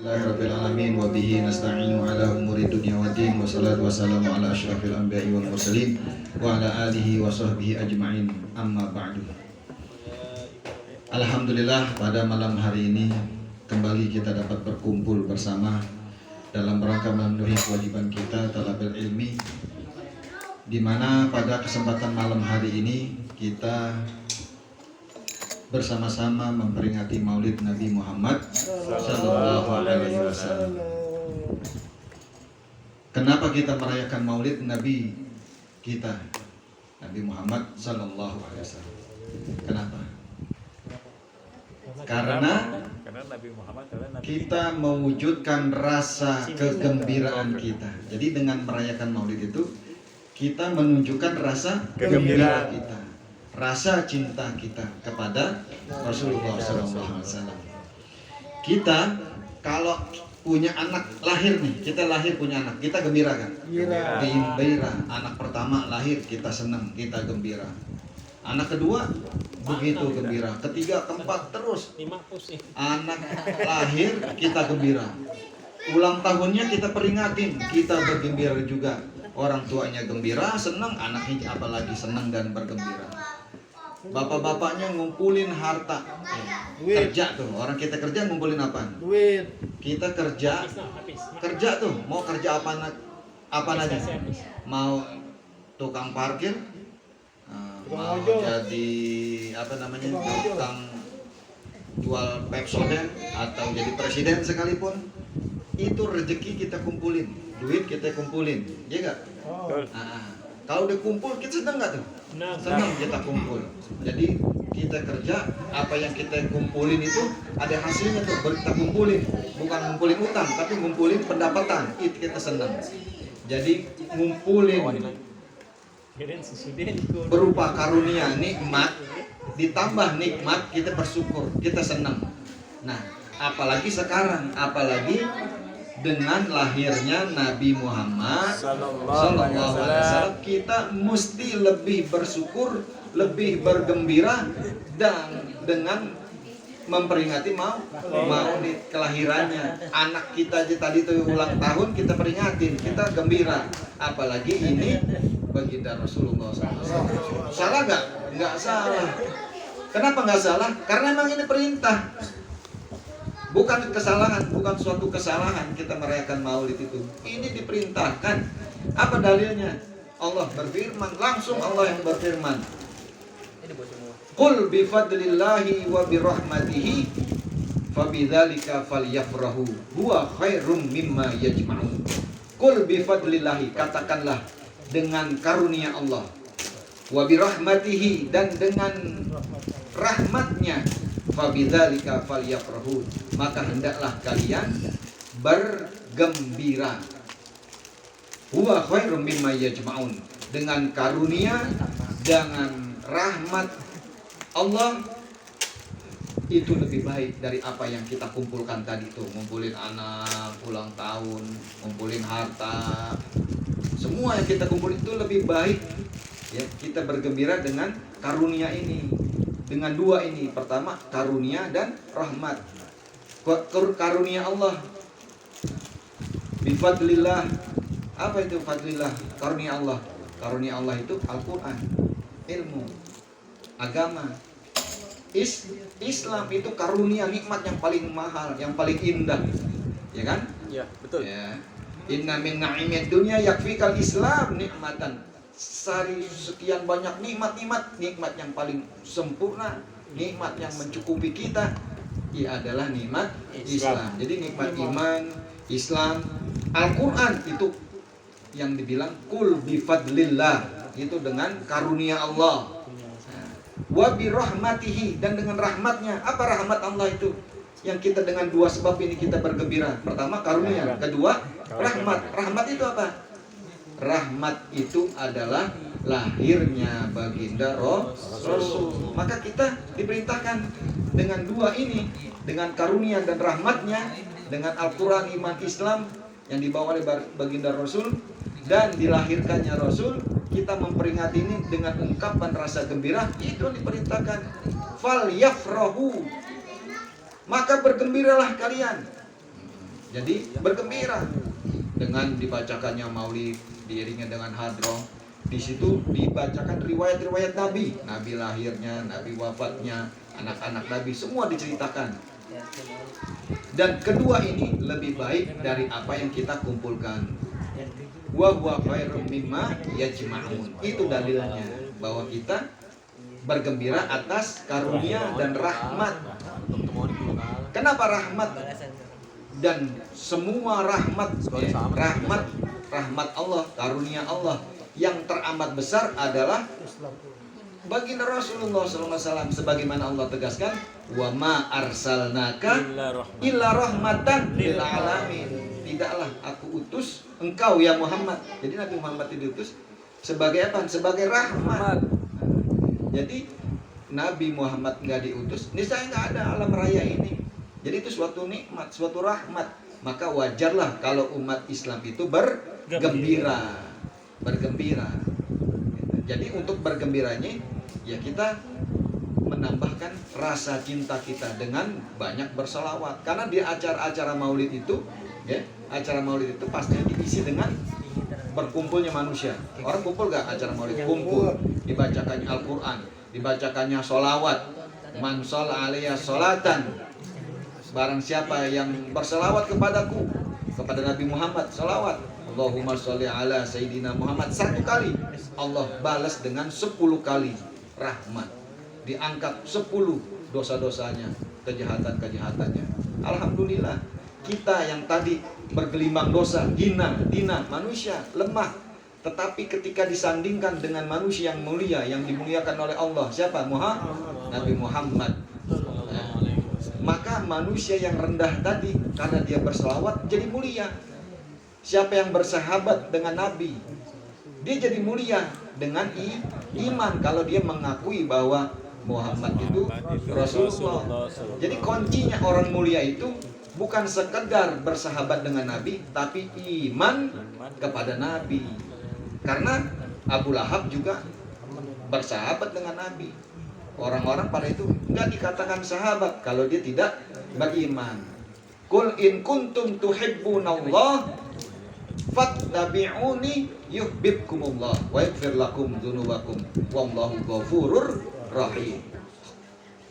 Alhamdulillahirrabbilalamin wa bihi nasta'inu ala umuri dunya wa din wa salatu wassalamu ala asyrafil anbiya'i wal mursalin wa ala alihi wa sahbihi ajma'in amma ba'du. Alhamdulillah, pada malam hari ini kembali kita dapat berkumpul bersama dalam rangka memenuhi kewajiban kita talabul ilmi, di mana pada kesempatan malam hari ini kita bersama-sama memperingati Maulid Nabi Muhammad Sallallahu Alaihi Wasallam. Kenapa kita merayakan Maulid Nabi kita, Nabi Muhammad Sallallahu Alaihi Wasallam? Kenapa? Karena Nabi Muhammad kita mewujudkan rasa kegembiraan kita. Jadi dengan merayakan Maulid itu kita menunjukkan rasa gembira kita, rasa cinta kita kepada Rasulullah SAW. Kita kalau punya anak lahir nih, kita lahir punya anak, kita gembira kan? Gembira. Anak pertama lahir kita senang, kita gembira. Anak kedua begitu gembira, ketiga, keempat, terus anak lahir kita gembira. Ulang tahunnya kita peringatin, kita bergembira juga. Orang tuanya gembira, senang, anaknya apalagi senang dan bergembira. Bapak-bapaknya ngumpulin harta, kerja tuh, orang kita kerja ngumpulin apa? Duit. Kita kerja tuh, mau kerja apa aja? Mau tukang parkir, mau jadi apa namanya, tukang jual Pepsodent, atau jadi presiden sekalipun, itu rezeki kita kumpulin, duit kita kumpulin, ya enggak? Kalau udah kumpul kita senang nggak tuh? Senang kita kumpul. Jadi kita kerja, apa yang kita kumpulin itu ada hasilnya tuh, kita kumpulin, bukan ngumpulin utang, tapi ngumpulin pendapatan, itu kita senang. Jadi ngumpulin berupa karunia, nikmat, ditambah nikmat, kita bersyukur, kita senang. Nah, apalagi sekarang, apalagi dengan lahirnya Nabi Muhammad Sallallahu Alaihi Wasallam, kita mesti lebih bersyukur, lebih bergembira, dan dengan memperingati Maulid kelahirannya anak kita aja tadi tuh ulang tahun, kita peringatin, kita gembira, apalagi ini baginda Rasulullah SAW. Salah nggak? Nggak salah. Kenapa nggak salah? Karena memang ini perintah. Bukan kesalahan, bukan suatu kesalahan kita merayakan Maulid itu. Ini diperintahkan. Apa dalilnya? Allah berfirman, langsung Allah yang berfirman. Qul bifadlillahi wa birahmatihi fabidzalika falyafrahu huwa khairum mimma yajma'un. Qul bifadlillahi, katakanlah dengan karunia Allah, wa birahmatihi, dan dengan rahmatnya, fabidzalika falyafrahu, maka hendaklah kalian bergembira. Huwa khairum mimma yajma'un, dengan karunia, dengan rahmat Allah itu lebih baik dari apa yang kita kumpulkan tadi tuh, ngumpulin anak, ulang tahun, ngumpulin harta, semua yang kita kumpulin itu lebih baik. Ya, kita bergembira dengan karunia ini, dengan dua ini. Pertama, karunia dan rahmat. Karunia Allah, bifadlillah. Apa itu fadlillah? Karunia Allah. Karunia Allah itu Al-Quran, ilmu, agama. Islam itu karunia, nikmat yang paling mahal, yang paling indah, ya kan? Ya, betul. Ya. Inna min na'imid dunya yakfikal Islam nikmatan. Sekian banyak nikmat yang paling sempurna, nikmat yang mencukupi kita, ia adalah nikmat Islam. Jadi nikmat iman, Islam, Al-Quran itu yang dibilang kul bifadlillah, itu dengan karunia Allah. Wa birahmatihi, dan dengan rahmatnya. Apa rahmat Allah itu? Yang kita dengan dua sebab ini kita bergembira. Pertama karunia, kedua rahmat. Rahmat itu apa? Rahmat itu adalah lahirnya baginda Rasul. Maka kita diperintahkan dengan dua ini, dengan karunia dan rahmatnya, dengan Al-Quran, iman, Islam yang dibawa oleh baginda Rasul dan dilahirkannya Rasul. Kita memperingati ini dengan ungkapan rasa gembira, itu diperintahkan. Fal yafrahu, maka bergembiralah kalian. Jadi bergembira dengan dibacakannya maulid diiringi dengan hadroh. Di situ dibacakan riwayat-riwayat Nabi, Nabi lahirnya, Nabi wafatnya, anak-anak Nabi semua diceritakan. Dan kedua ini lebih baik dari apa yang kita kumpulkan. Wa huwa khairum mimma yajma'un. Itu dalilnya bahwa kita bergembira atas karunia dan rahmat. Kenapa rahmat? Dan semua rahmat, rahmat Allah, karunia Allah yang teramat besar adalah baginda Rasulullah SAW, sebagaimana Allah tegaskan, wa ma arsalnaka illa rahmatan lil alamin. Tidaklah aku utus engkau ya Muhammad. Jadi Nabi Muhammad diutus sebagai apa? Sebagai rahmat. Jadi Nabi Muhammad nggak diutus, niscaya nggak ada alam raya ini. Jadi itu suatu nikmat, suatu rahmat. Maka wajarlah kalau umat Islam itu bergembira. Jadi untuk bergembiranya ya kita menambahkan rasa cinta kita dengan banyak berselawat. Karena di acara-acara maulid itu, ya, acara maulid itu pasti diisi dengan berkumpulnya manusia. Orang kumpul gak acara maulid? Kumpul. Dibacakannya Al-Quran, dibacakannya sholawat. Man sholla alaiya sholatan, barang siapa yang berselawat kepadaku, kepada Nabi Muhammad, sholawat, Allahumma sholli ala Sayyidina Muhammad, 1 kali, Allah balas dengan 10 kali rahmat. Diangkat 10 dosa-dosanya, kejahatan-kejahatannya. Alhamdulillah, kita yang tadi bergelimang dosa, hina manusia, lemah. Tetapi ketika disandingkan dengan manusia yang mulia, yang dimuliakan oleh Allah, siapa? Nabi Muhammad. Maka manusia yang rendah tadi, karena dia berselawat, jadi mulia. Siapa yang bersahabat dengan Nabi, dia jadi mulia dengan iman, kalau dia mengakui bahwa Muhammad itu Rasulullah. Jadi kuncinya orang mulia itu bukan sekedar bersahabat dengan Nabi, tapi iman kepada Nabi. Karena Abu Lahab juga bersahabat dengan Nabi. Orang-orang pada itu enggak dikatakan sahabat kalau dia tidak beriman. Qul in kuntum tuhibbunallah fattabi'uni yuhibbukumullah wa yaghfir lakum dzunubakum wallahu ghafurur rahim.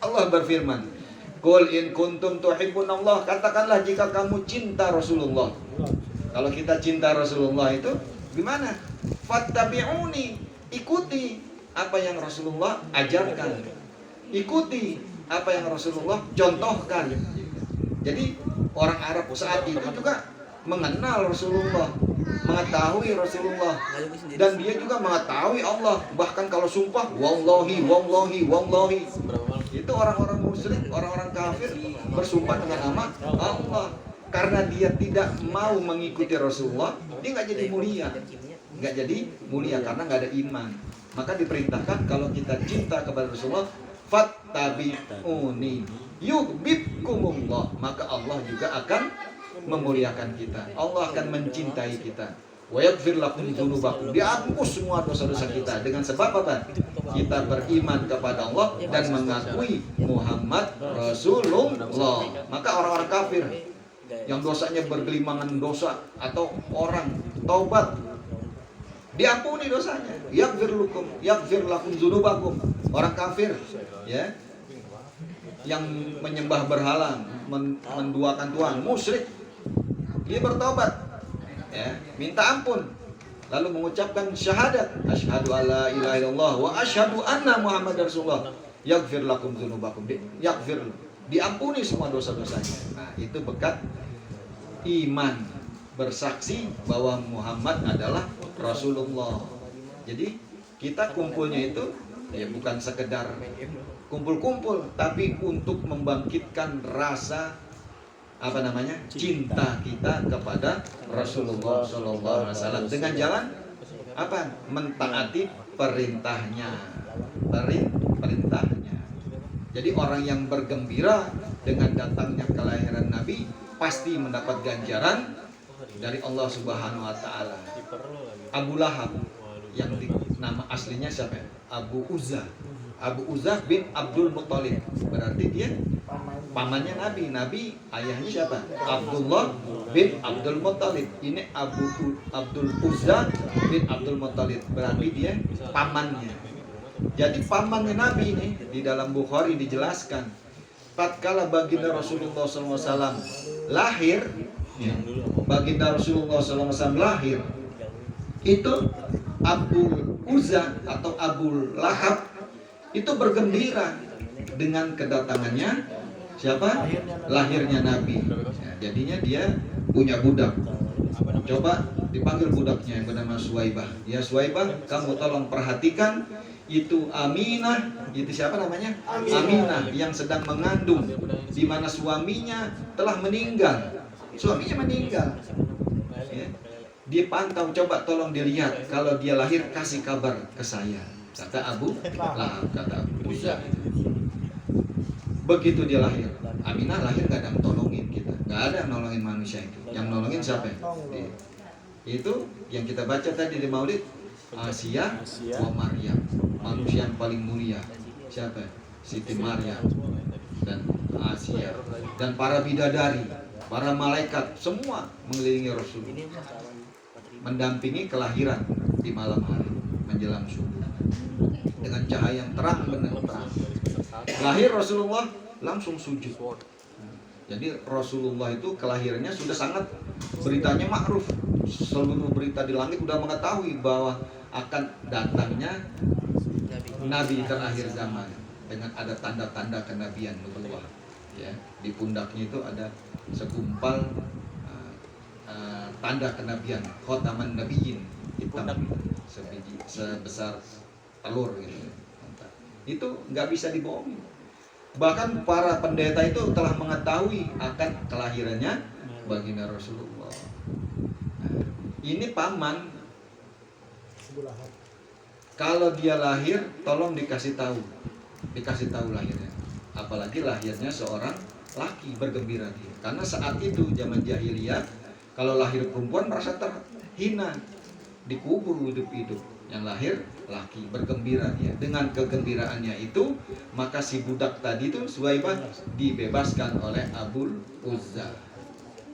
Allah berfirman, Qul in kuntum tuhibbunallah, katakanlah jika kamu cinta Rasulullah. Kalau kita cinta Rasulullah itu gimana? Fattabi'uni, ikuti apa yang Rasulullah ajarkan, ikuti apa yang Rasulullah contohkan. Jadi orang Arab saat itu juga mengenal Rasulullah, mengetahui Rasulullah, dan dia juga mengetahui Allah. Bahkan kalau sumpah, wallahi. Itu orang-orang musyrik, orang-orang kafir bersumpah dengan nama Allah. Karena dia tidak mau mengikuti Rasulullah, dia nggak jadi mulia, karena nggak ada iman. Maka diperintahkan kalau kita cinta kepada Rasulullah, fattabi'uni yuhibbukumullah, maka Allah juga akan memuliakan kita. Allah akan mencintai kita. Wa yaghfir lakum dzunubakum, dihapus semua dosa-dosa kita dengan sebab apa? Kita beriman kepada Allah dan mengakui Muhammad Rasulullah. Maka orang-orang kafir yang dosanya bergelimangan dosa atau orang taubat, diampuni dosanya. Yaghfir lakum dzunubakum. Orang kafir ya, yang menyembah berhala, menduakan Tuhan, musyrik, dia bertobat ya, minta ampun, lalu mengucapkan syahadat, asyhadu alla ilaha illallah wa asyhadu anna muhammadar rasulullah, yaghfir lakum dzunubakum, diampuni semua dosa-dosanya. Nah, itu berkat iman, bersaksi bahwa Muhammad adalah Rasulullah. Jadi kita kumpulnya itu ya bukan sekedar kumpul-kumpul, tapi untuk membangkitkan rasa cinta kita kepada Rasulullah SAW dengan jalan apa? Mentaati perintahnya. Jadi orang yang bergembira dengan datangnya kelahiran Nabi pasti mendapat ganjaran dari Allah Subhanahu wa taala. Abu Lahab yang nama aslinya siapa? Abu Uzzah bin Abdul Muttalib. Berarti dia pamannya Nabi. Nabi ayahnya siapa? Abdullah bin Abdul Muttalib. Ini Abdul Uzza bin Abdul Muttalib, berarti dia pamannya. Jadi pamannya Nabi ini di dalam Bukhari dijelaskan, tatkala baginda Rasulullah SAW lahir, ya, baginda Rasulullah SAW lahir, itu Abdul Uzza atau Abu Lahab itu bergembira dengan kedatangannya siapa? Lahirnya Nabi. Ya, jadinya dia punya budak. Coba dipanggil budaknya yang bernama Suwaibah. Ya Suwaibah, kamu tolong perhatikan itu Aminah, itu siapa namanya? Aminah yang sedang mengandung, di mana suaminya telah meninggal. Suaminya meninggal. Ya. Dipantau, coba tolong dilihat, kalau dia lahir kasih kabar ke saya. Kata Abu Lahab, kata Abu Uzza. Begitu dia lahir, Aminah lahir gak ada yang tolongin kita, gak ada yang nolongin manusia itu. Yang nolongin siapa? Itu yang kita baca tadi di Maulid, Asia wa Maryam, manusia yang paling mulia. Siapa? Siti Maryam dan Asia dan para bidadari, para malaikat semua mengelilingi Rasul, mendampingi kelahiran di malam hari menjelang subuh dengan cahaya yang terang benderang. Lahir Rasulullah langsung sujud. Jadi Rasulullah itu kelahirannya sudah sangat, beritanya makruf. Seluruh berita di langit sudah mengetahui bahwa akan datangnya Nabi terakhir zaman dengan ada tanda-tanda kenabian nubuwah. Ya, di pundaknya itu ada segumpal tanda kenabian, khotaman nabiyyin, hitam sebiji sebesar telur gitu. Itu nggak bisa dibohongi. Bahkan para pendeta itu telah mengetahui akan kelahirannya baginda Rasulullah. Nah, ini paman. Kalau dia lahir, tolong dikasih tahu lahirnya. Apalagi lahirnya seorang laki, bergembira dia. Karena saat itu zaman jahiliyah, kalau lahir perempuan merasa terhina, dikubur hidup-hidup. Yang lahir laki, bergembira dia. Dengan kegembiraannya itu, maka si budak tadi itu Suwaibah dibebaskan oleh Abu Uzza.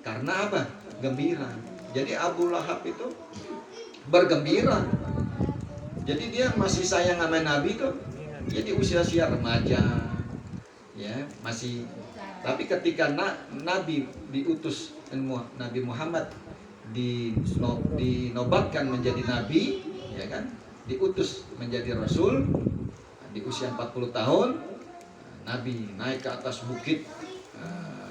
Karena apa? Gembira. Jadi Abu Lahab itu bergembira. Jadi dia masih sayang sama Nabi tuh. Jadi usia-usia remaja, ya masih. Tapi ketika Nabi diutus, Nabi Muhammad dinobatkan menjadi Nabi, ya kan, diutus menjadi Rasul di usia 40 tahun. Nabi naik ke atas bukit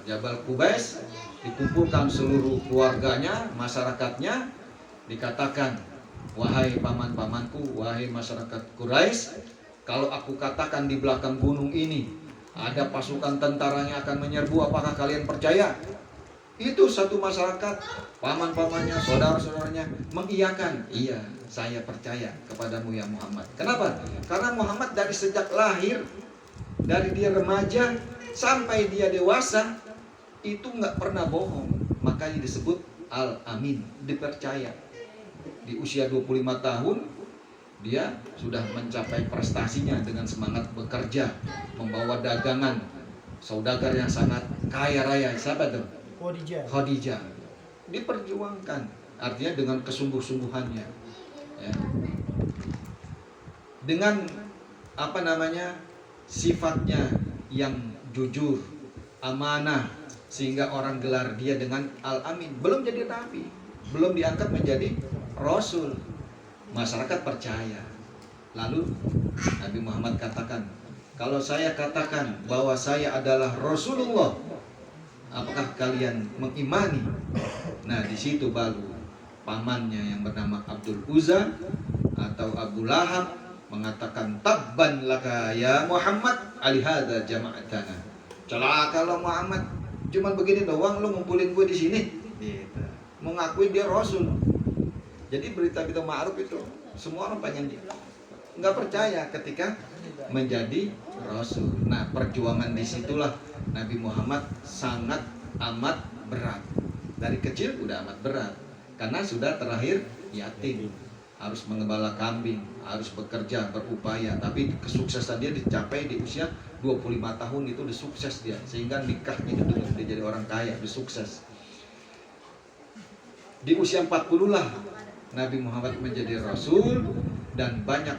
Jabal Qubais, dikumpulkan seluruh keluarganya, masyarakatnya, dikatakan, wahai paman-pamanku, wahai masyarakat Quraisy, kalau aku katakan di belakang gunung ini ada pasukan tentaranya akan menyerbu, apakah kalian percaya? Itu satu masyarakat, paman-pamannya, saudara-saudaranya mengiyakan, iya, saya percaya kepadamu ya Muhammad. Kenapa? Karena Muhammad dari sejak lahir, dari dia remaja sampai dia dewasa, itu nggak pernah bohong. Makanya disebut Al-Amin, dipercaya. Di usia 25 tahun, dia sudah mencapai prestasinya dengan semangat bekerja, membawa dagangan, saudagar yang sangat kaya raya. Siapa tuh? Khadijah. Diperjuangkan, artinya dengan kesungguh-sungguhannya, ya. Dengan sifatnya yang jujur, amanah, sehingga orang gelar dia dengan Al-Amin. Belum jadi nabi, belum diangkat menjadi Rasul. Masyarakat percaya. Lalu Nabi Muhammad katakan, kalau saya katakan bahwa saya adalah Rasulullah, apakah kalian mengimani? Nah, di situ baru pamannya yang bernama Abdul Uzza atau Abu Lahab mengatakan, tabban laka ya Muhammad alihada jama'atana. Celaka lo Muhammad, cuman begini doang lo ngumpulin gue di sini. Gitu. Mengakui dia Rasul. Jadi berita ma'ruf itu semua orang pengen dia. Nggak percaya ketika menjadi Rasul. Nah, perjuangan disitulah Nabi Muhammad sangat amat berat. Dari kecil udah amat berat, karena sudah terlahir yatim, harus mengembala kambing, harus bekerja, berupaya. Tapi kesuksesan dia dicapai di usia 25 tahun, itu udah sukses dia. Sehingga nikahnya itu dia jadi orang kaya, udah sukses. Di usia 40 lah Nabi Muhammad menjadi Rasul, dan banyak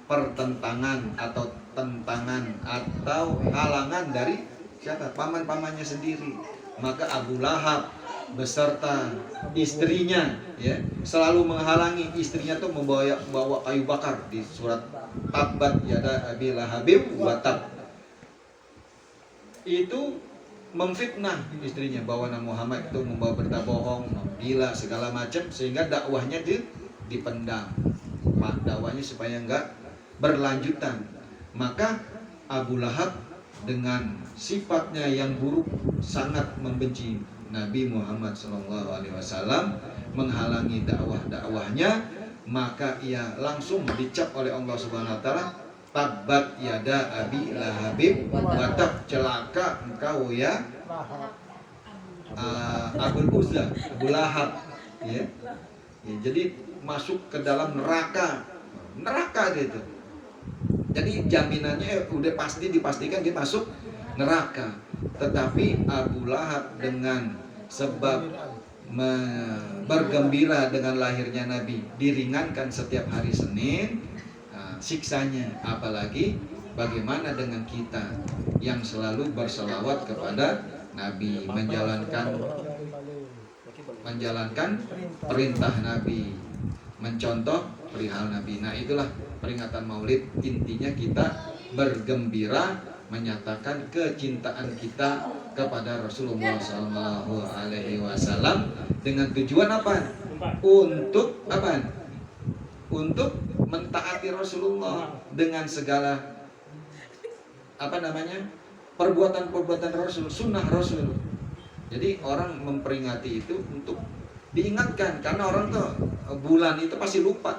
pertentangan atau tentangan atau halangan dari siapa? Paman-pamannya sendiri. Maka Abu Lahab beserta istrinya ya selalu menghalangi istrinya tuh bawa kayu bakar. Di surat Tabbat yada Abi Lahabib wa tab, itu memfitnah istrinya bahwa Nabi Muhammad itu membawa berita bohong, menggila segala macam, sehingga dakwahnya dipendam. Dakwahnya supaya enggak berlanjutan. Maka Abu Lahab dengan sifatnya yang buruk sangat membenci Nabi Muhammad SAW, menghalangi dakwahnya. Maka ia langsung dicap oleh Allah Subhanahu Wa Taala, Tabbat yada Abi Lahabib wa tab, celaka engkau ya Abu Uzza, Abu Lahab ya. Jadi masuk ke dalam neraka gitu. Jadi jaminannya udah pasti dipastikan dia masuk neraka. Tetapi Abu Lahab dengan sebab bergembira dengan lahirnya Nabi, diringankan setiap hari Senin siksanya. Apalagi bagaimana dengan kita yang selalu berselawat kepada Nabi, menjalankan perintah Nabi, mencontoh perihal Nabi. Nah, itulah peringatan Maulid. Intinya kita bergembira menyatakan kecintaan kita kepada Rasulullah SAW dengan tujuan apa? Untuk apa? Untuk mentaati Rasulullah dengan segala perbuatan Rasul, sunnah Rasul. Jadi orang memperingati itu untuk diingatkan, karena orang tuh bulan itu pasti lupa.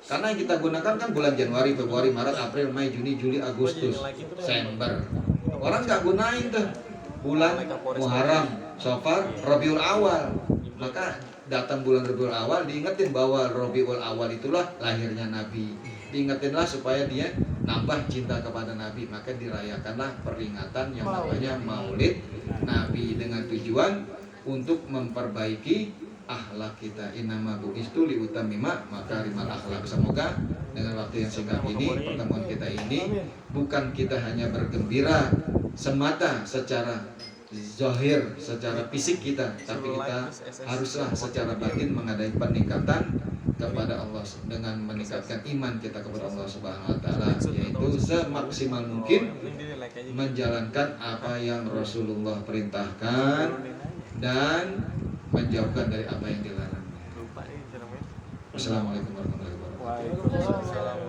Karena yang kita gunakan kan bulan Januari, Februari, Maret, April, Mei, Juni, Juli, Agustus, Desember. Orang nggak gunain tuh bulan Muharram, Safar, Rabiul Awal. Maka datang bulan Rabiul Awal diingetin bahwa Rabiul Awal itulah lahirnya Nabi. Diingetinlah supaya dia nambah cinta kepada Nabi. Maka dirayakanlah peringatan yang namanya Maulid Nabi dengan tujuan untuk memperbaiki akhlak kita. Innama bu'istu liutammima makarimal akhlak. Semoga dengan waktu yang singkat ini, pertemuan kita ini, bukan kita hanya bergembira semata secara zahir, secara fisik kita, tapi kita haruslah secara batin mengadai peningkatan kepada Allah dengan meningkatkan iman kita kepada Allah Subhanahu Wa Taala, yaitu semaksimal mungkin menjalankan apa yang Rasulullah perintahkan dan menjauhkan dari apa yang dilarang. Assalamualaikum warahmatullahi wabarakatuh.